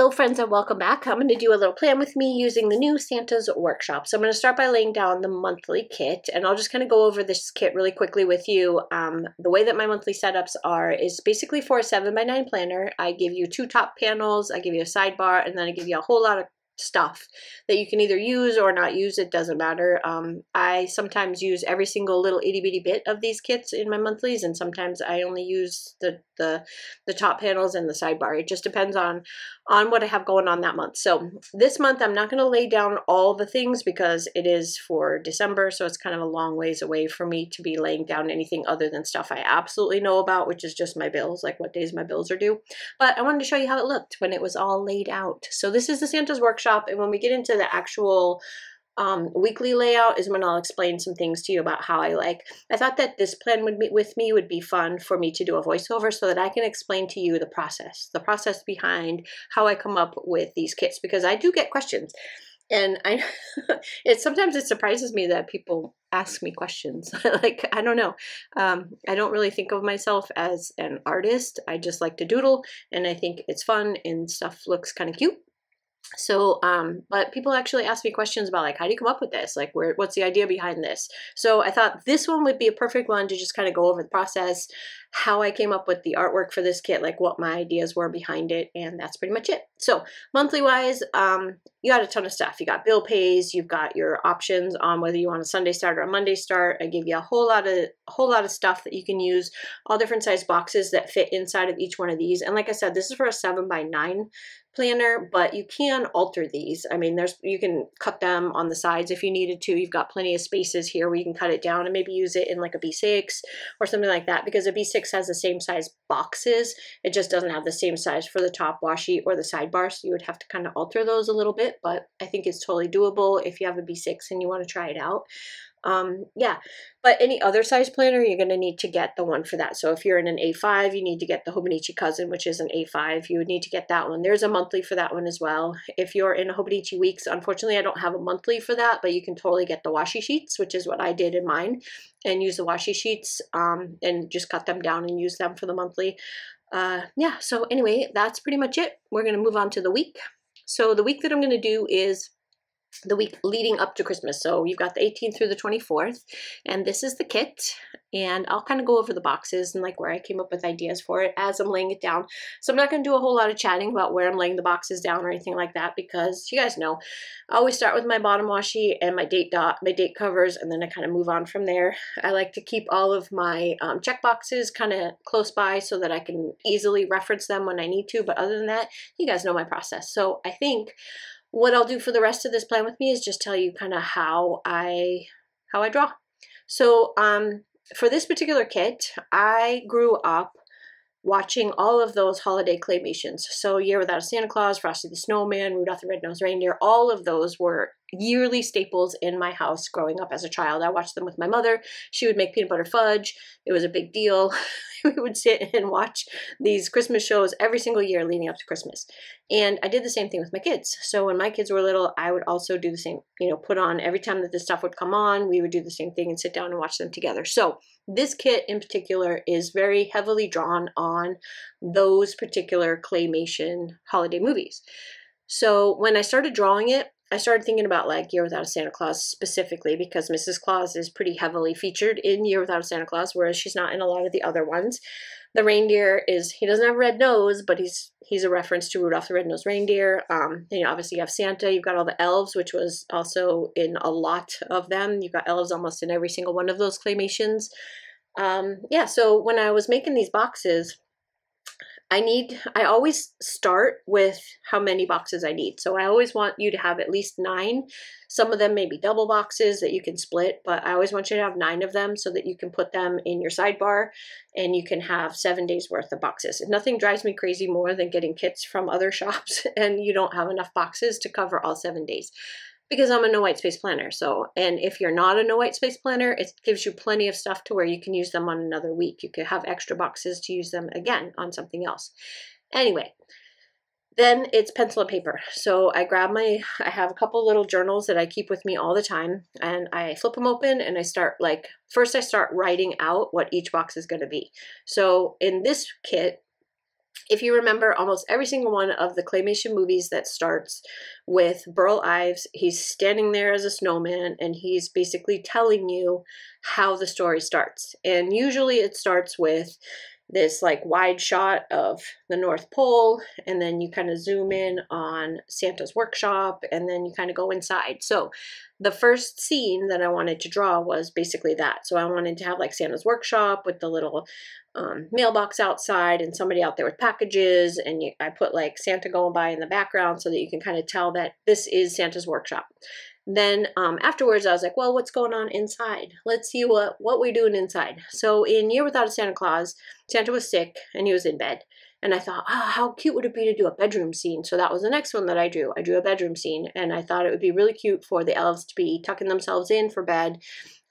Hello friends and welcome back. I'm going to do a little plan with me using the new Santa's workshop. So I'm going to start by laying down the monthly kit, and I'll just kind of go over this kit really quickly with you. The way that my monthly setups are is basically for a 7x9 planner. I give you 2 top panels, I give you a sidebar, and then I give you a whole lot of stuff that you can either use or not use. It doesn't matter. I sometimes use every single little itty bitty bit of these kits in my monthlies, and sometimes I only use the top panels and the sidebar. It just depends on what I have going on that month. So this month I'm not going to lay down all the things because it is for December, so it's kind of a long ways away for me to be laying down anything other than stuff I absolutely know about, which is just my bills, like what days my bills are due. But I wanted to show you how it looked when it was all laid out. So this is the Santa's workshop, and when we get into the actual weekly layout is when I'll explain some things to you about how I thought that this plan would be fun for me to do a voiceover so that I can explain to you the process behind how I come up with these kits, because I do get questions, and sometimes it surprises me that people ask me questions. Like, I don't know. I don't really think of myself as an artist. I just like to doodle, and I think it's fun and stuff looks kind of cute. So, but people actually ask me questions about, like, how do you come up with this? Like, what's the idea behind this? So I thought this one would be a perfect one to just kind of go over the process, how I came up with the artwork for this kit, like what my ideas were behind it, and that's pretty much it. So monthly wise, you got a ton of stuff. You got bill pays, you've got your options on whether you want a Sunday start or a Monday start. I give you a whole lot of stuff that you can use, all different size boxes that fit inside of each one of these. And like I said, this is for a 7x9 planner, but you can alter these. I mean, you can cut them on the sides if you needed to. You've got plenty of spaces here where you can cut it down and maybe use it in like a B6 or something like that, because a B6 has the same size boxes. It just doesn't have the same size for the top washi or the sidebar, so you would have to kind of alter those a little bit, but I think it's totally doable if you have a B6 and you want to try it out. Yeah, but any other size planner, you're going to need to get the one for that. So if you're in an A5, you need to get the Hobonichi Cousin, which is an A5. You would need to get that one. There's a monthly for that one as well. If you're in a Hobonichi Weeks, unfortunately, I don't have a monthly for that, but you can totally get the washi sheets, which is what I did in mine, and use the washi sheets and just cut them down and use them for the monthly. Yeah, so anyway, that's pretty much it. We're going to move on to the week. So the week that I'm going to do is the week leading up to Christmas. So you've got the 18th through the 24th, and this is the kit, and I'll kind of go over the boxes and like where I came up with ideas for it as I'm laying it down. So I'm not going to do a whole lot of chatting about where I'm laying the boxes down or anything like that, because you guys know I always start with my bottom washi and my date covers, and then I kind of move on from there. I like to keep all of my check boxes kind of close by so that I can easily reference them when I need to, but other than that, you guys know my process. So I think what I'll do for the rest of this plan with me is just tell you kind of how I draw. So for this particular kit, I grew up watching all of those holiday claymations. So Year Without a Santa Claus, Frosty the Snowman, Rudolph the Red-Nosed Reindeer, all of those were yearly staples in my house growing up as a child. I watched them with my mother. She would make peanut butter fudge. It was a big deal. We would sit and watch these Christmas shows every single year leading up to Christmas. And I did the same thing with my kids. So when my kids were little, I would also do the same, put on every time that this stuff would come on, we would do the same thing and sit down and watch them together. So this kit in particular is very heavily drawn on those particular claymation holiday movies. So when I started drawing it, I started thinking about like Year Without a Santa Claus specifically, because Mrs. Claus is pretty heavily featured in Year Without a Santa Claus, whereas she's not in a lot of the other ones. The reindeer he doesn't have a red nose, but he's a reference to Rudolph the Red-Nosed Reindeer. Obviously you have Santa, you've got all the elves, which was also in a lot of them. You've got elves almost in every single one of those claymations. Yeah, so when I was making these boxes, I always start with how many boxes I need. So I always want you to have at least 9. Some of them may be double boxes that you can split, but I always want you to have 9 of them so that you can put them in your sidebar and you can have 7 days worth of boxes. Nothing drives me crazy more than getting kits from other shops and you don't have enough boxes to cover all 7 days. Because I'm a no white space planner. So, and if you're not a no white space planner, it gives you plenty of stuff to where you can use them on another week. You could have extra boxes to use them again on something else. Anyway, then it's pencil and paper. So I have a couple little journals that I keep with me all the time, and I flip them open and I start first I start writing out what each box is going to be. So in this kit, if you remember, almost every single one of the claymation movies that starts with Burl Ives, he's standing there as a snowman and he's basically telling you how the story starts. And usually it starts with this like wide shot of the North Pole, and then you kind of zoom in on Santa's workshop, and then you kind of go inside. So the first scene that I wanted to draw was basically that. So I wanted to have like Santa's workshop with the little mailbox outside and somebody out there with packages, and I put like Santa going by in the background so that you can kind of tell that this is Santa's workshop. Then afterwards I was like, well, what's going on inside? Let's see what we're doing inside. So in Year Without a Santa Claus, Santa was sick and he was in bed. And I thought, oh, how cute would it be to do a bedroom scene? So that was the next one that I drew. I drew a bedroom scene, and I thought it would be really cute for the elves to be tucking themselves in for bed,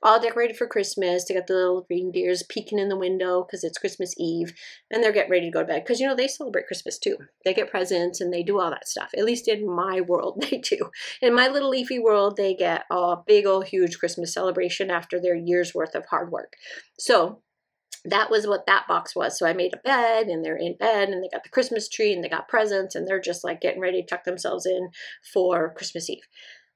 all decorated for Christmas. They got the little reindeers peeking in the window because it's Christmas Eve, and they're getting ready to go to bed because, you know, they celebrate Christmas too. They get presents and they do all that stuff. At least in my world, they do. In my little leafy world, they get a big old huge Christmas celebration after their year's worth of hard work. So that was what that box was. So I made a bed, and they're in bed, and they got the Christmas tree, and they got presents, and they're just like getting ready to tuck themselves in for Christmas Eve.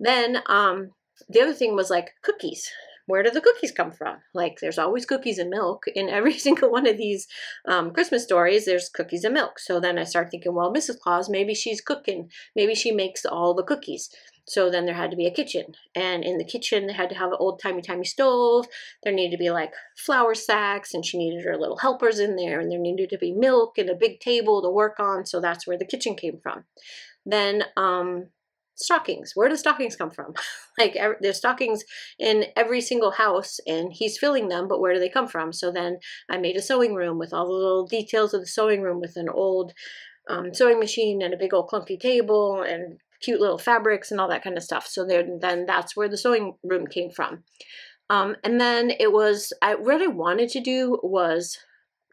Then the other thing was like cookies. Where do the cookies come from? Like, there's always cookies and milk in every single one of these Christmas stories. There's cookies and milk. So then I started thinking, well, Mrs. Claus, maybe she's cooking. Maybe she makes all the cookies. So then there had to be a kitchen. And in the kitchen, they had to have an old timey stove. There needed to be like flour sacks, and she needed her little helpers in there. And there needed to be milk and a big table to work on. So that's where the kitchen came from. Then stockings. Where do stockings come from? Like, there's stockings in every single house, and he's filling them, but where do they come from? So then I made a sewing room with all the little details of the sewing room, with an old sewing machine and a big old clunky table and cute little fabrics and all that kind of stuff. So then that's where the sewing room came from. And then what I wanted to do was,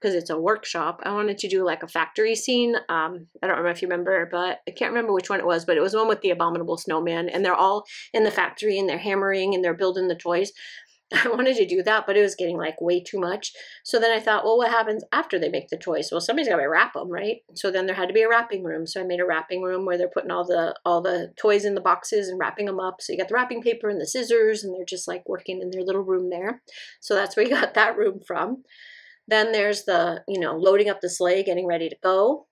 because it's a workshop, I wanted to do like a factory scene. I don't remember if you remember, but I can't remember which one it was, but it was one with the abominable snowman, and they're all in the factory and they're hammering and they're building the toys. I wanted to do that, but it was getting like way too much. So then I thought, well, what happens after they make the toys? Well, somebody's got to wrap them, right? So then there had to be a wrapping room. So I made a wrapping room where they're putting all the toys in the boxes and wrapping them up. So you got the wrapping paper and the scissors, and they're just like working in their little room there. So that's where you got that room from. Then there's the, loading up the sleigh, getting ready to go.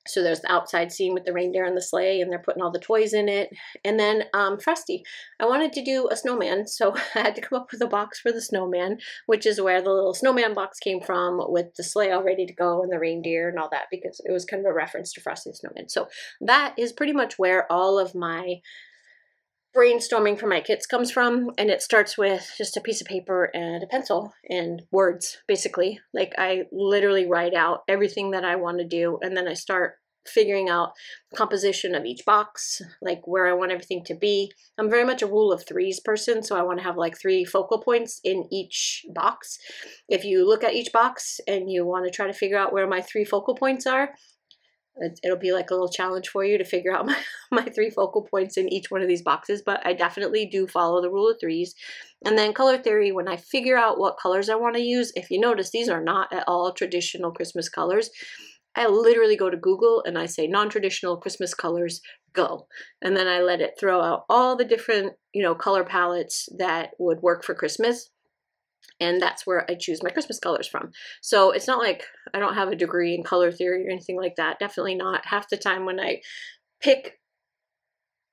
So there's the outside scene with the reindeer and the sleigh, and they're putting all the toys in it. And then Frosty. I wanted to do a snowman, so I had to come up with a box for the snowman, which is where the little snowman box came from, with the sleigh all ready to go and the reindeer and all that, because it was kind of a reference to Frosty the Snowman. So that is pretty much where all of my brainstorming for my kits comes from, and it starts with just a piece of paper and a pencil and words, basically. Like, I literally write out everything that I want to do, and then I start figuring out composition of each box, like where I want everything to be. I'm very much a rule of threes person, so I want to have like 3 focal points in each box. If you look at each box and you want to try to figure out where my 3 focal points are, it'll be like a little challenge for you to figure out my 3 focal points in each one of these boxes, but I definitely do follow the rule of threes. And then color theory, when I figure out what colors I want to use, if you notice, these are not at all traditional Christmas colors. I literally go to Google and I say non-traditional Christmas colors, go. And then I let it throw out all the different, color palettes that would work for Christmas. And that's where I choose my Christmas colors from. So it's not like I don't have a degree in color theory or anything like that. Definitely not. Half the time when I pick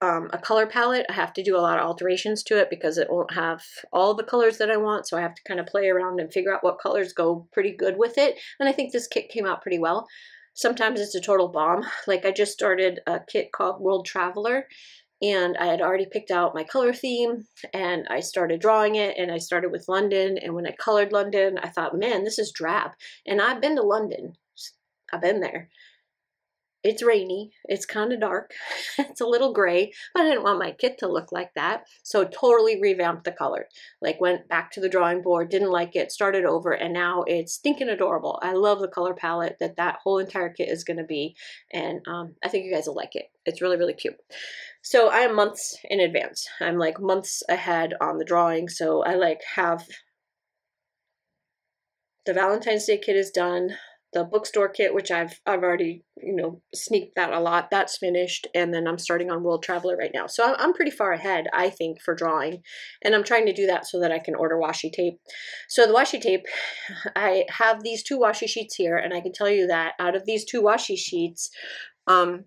a color palette, I have to do a lot of alterations to it because it won't have all the colors that I want. So I have to kind of play around and figure out what colors go pretty good with it. And I think this kit came out pretty well. Sometimes it's a total bomb. Like, I just started a kit called World Traveler, and I had already picked out my color theme, and I started drawing it, and I started with London. And when I colored London, I thought, man, this is drab. And I've been to London. I've been there. It's rainy. It's kind of dark. It's a little gray, but I didn't want my kit to look like that. So totally revamped the color. Like, went back to the drawing board, didn't like it, started over, and now it's stinking adorable. I love the color palette that whole entire kit is going to be. And I think you guys will like it. It's really, really cute. So I am months in advance. I'm like months ahead on the drawing. So I have the Valentine's Day kit is done. the bookstore kit, which I've already, you know, sneaked that a lot. That's finished. And then I'm starting on World Traveler right now. So I'm pretty far ahead, I think, for drawing. And I'm trying to do that so that I can order washi tape. So the washi tape, I have these 2 washi sheets here, and I can tell you that out of these 2 washi sheets, I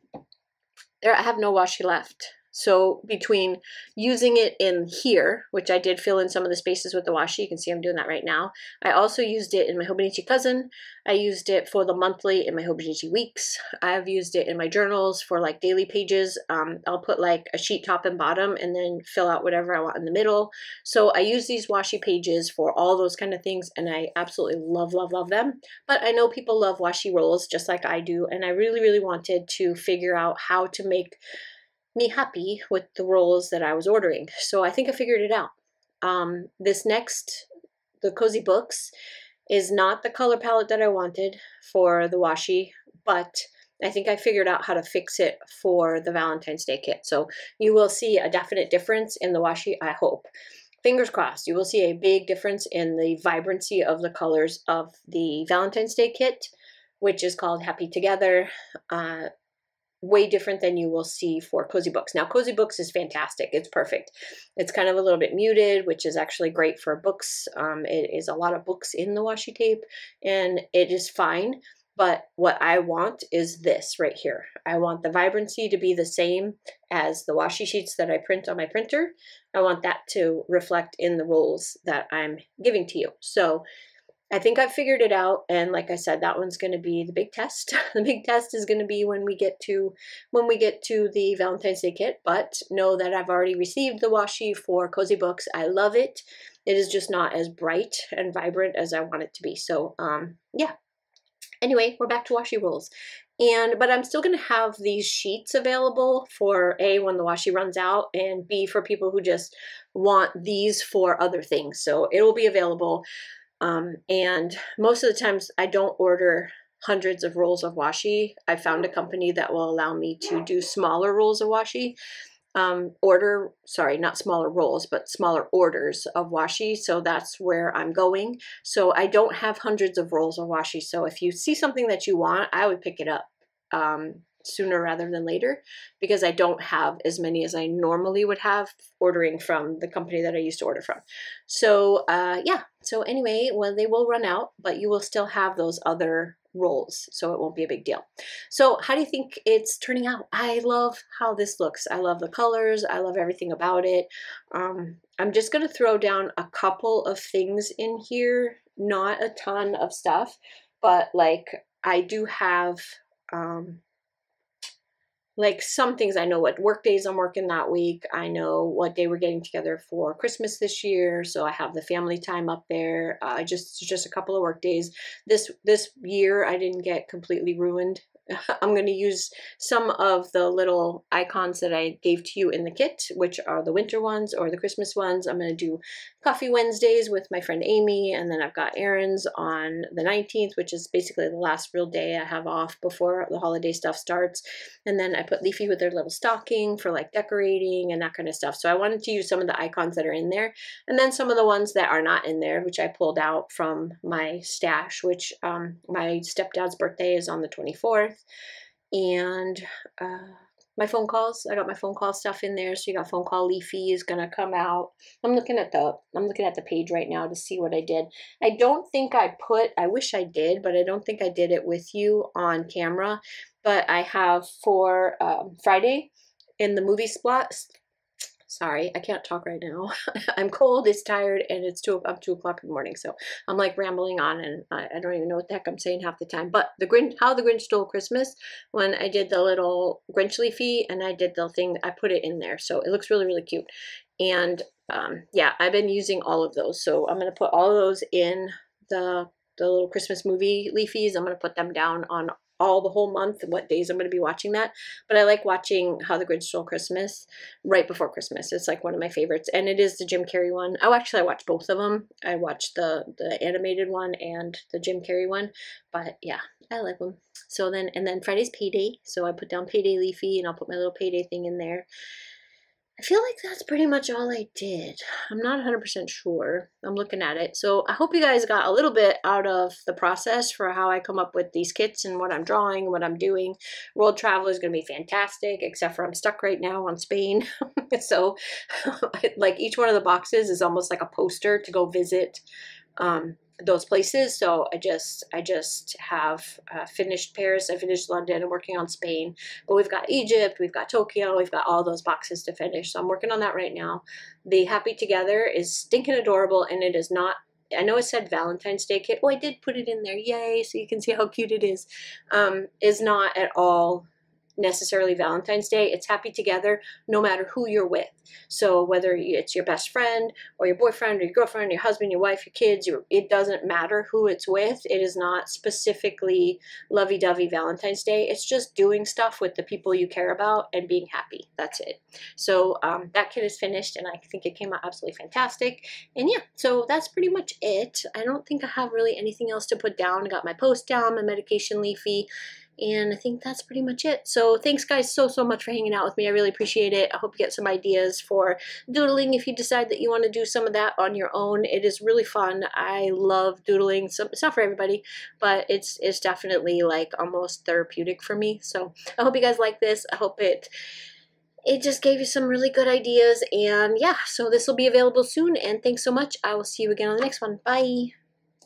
have no washi left. So between using it in here, which I did fill in some of the spaces with the washi, you can see I'm doing that right now. I also used it in my Hobonichi Cousin. I used it for the monthly in my Hobonichi Weeks. I've used it in my journals for like daily pages. I'll put like a sheet top and bottom and then fill out whatever I want in the middle. So I use these washi pages for all those kind of things, and I absolutely love, love, love them. But I know people love washi rolls just like I do, and I really, really wanted to figure out how to make me happy with the rolls that I was ordering. So I think I figured it out. This next, the Cozy Books, is not the color palette that I wanted for the washi, but I think I figured out how to fix it for the Valentine's Day kit. So you will see a definite difference in the washi, I hope. Fingers crossed, you will see a big difference in the vibrancy of the colors of the Valentine's Day kit, which is called Happy Together. Way different than you will see for Cozy Books. Now, Cozy Books is fantastic. It's perfect. It's kind of a little bit muted, which is actually great for books. It is a lot of books in the washi tape, and it is fine. But what I want is this right here. I want the vibrancy to be the same as the washi sheets that I print on my printer. I want that to reflect in the rolls that I'm giving to you. So I think I've figured it out, and like I said, that one's going to be the big test. The big test is going to be when we get to the Valentine's Day kit. But know that I've already received the washi for Cozy Books. I love it. It is just not as bright and vibrant as I want it to be. So yeah. Anyway, we're back to washi rolls. But I'm still going to have these sheets available for A, when the washi runs out, and B, for people who just want these for other things. So it will be available. And most of the times I don't order hundreds of rolls of washi. I found a company that will allow me to do smaller rolls of washi. Not smaller rolls, but smaller orders of washi. So that's where I'm going. So I don't have hundreds of rolls of washi. So if you see something that you want, I would pick it up sooner rather than later, because I don't have as many as I normally would have ordering from the company that I used to order from. So yeah, so anyway, well, they will run out, but you will still have those other rolls, so it won't be a big deal. So how do you think it's turning out? I love how this looks. I love the colors. I love everything about it. I'm just going to throw down a couple of things in here, not a ton of stuff, but like I do have like some things. I know what work days I'm working that week. I know what day we're getting together for Christmas this year. So I have the family time up there. Just a couple of work days. This year I didn't get completely ruined. I'm going to use some of the little icons that I gave to you in the kit, which are the winter ones or the Christmas ones. I'm going to do Coffee Wednesdays with my friend Amy, and then I've got errands on the 19th, which is basically the last real day I have off before the holiday stuff starts. And then I put Leafy with their little stocking for like decorating and that kind of stuff. So I wanted to use some of the icons that are in there, and then some of the ones that are not in there, which I pulled out from my stash, which my stepdad's birthday is on the 24th. And my phone calls, I got my phone call stuff in there. So you got phone call Leafy is gonna come out. I'm looking at the page right now to see what I did. I don't think I wish I did, but I don't think I did it with you on camera. But I have for Friday in the movie spot. Sorry, I can't talk right now. I'm cold, it's tired, and I'm 2 o'clock in the morning. So I'm like rambling on, and I don't even know what the heck I'm saying half the time. But How the Grinch Stole Christmas, when I did the little Grinch Leafy and I did the thing, I put it in there. So it looks really, really cute. And yeah, I've been using all of those. So I'm going to put all of those in the little Christmas movie Leafies. I'm going to put them down on all the whole month, what days I'm going to be watching that. But I like watching How the Grinch Stole Christmas right before Christmas. It's like one of my favorites, and it is the Jim Carrey one. Oh, actually, I watched both of them. I watched the animated one and the Jim Carrey one, but yeah, I like them. So then, and then Friday's Payday, so I put down Payday Leafy, and I'll put my little Payday thing in there. I feel like that's pretty much all I did. I'm not 100% sure. I'm looking at it. So I hope you guys got a little bit out of the process for how I come up with these kits and what I'm drawing, what I'm doing. World travel is going to be fantastic, except for I'm stuck right now on Spain. So like each one of the boxes is almost like a poster to go visit those places. So I just have finished Paris, I finished London, I'm working on Spain, but we've got Egypt, we've got Tokyo, we've got all those boxes to finish. So I'm working on that right now. The Happy Together is stinking adorable, and it is not, I know it said Valentine's Day kit. Oh, I did put it in there. Yay. So you can see how cute it is not at all necessarily Valentine's Day. It's Happy Together no matter who you're with. So whether it's your best friend or your boyfriend or your girlfriend, your husband, your wife, your kids, it doesn't matter who it's with. It is not specifically lovey-dovey Valentine's Day. It's just doing stuff with the people you care about and being happy. That's it. So that kit is finished, and I think it came out absolutely fantastic. And yeah, so that's pretty much it. I don't think I have really anything else to put down. I got my post down, my medication leafy, and I think that's pretty much it. So thanks guys so much for hanging out with me. I really appreciate it. I hope you get some ideas for doodling if you decide that you want to do some of that on your own. It is really fun. I love doodling. So it's not for everybody, but it's definitely like almost therapeutic for me. So I hope you guys like this. I hope it just gave you some really good ideas. And yeah, so this will be available soon. And thanks so much. I will see you again on the next one. Bye.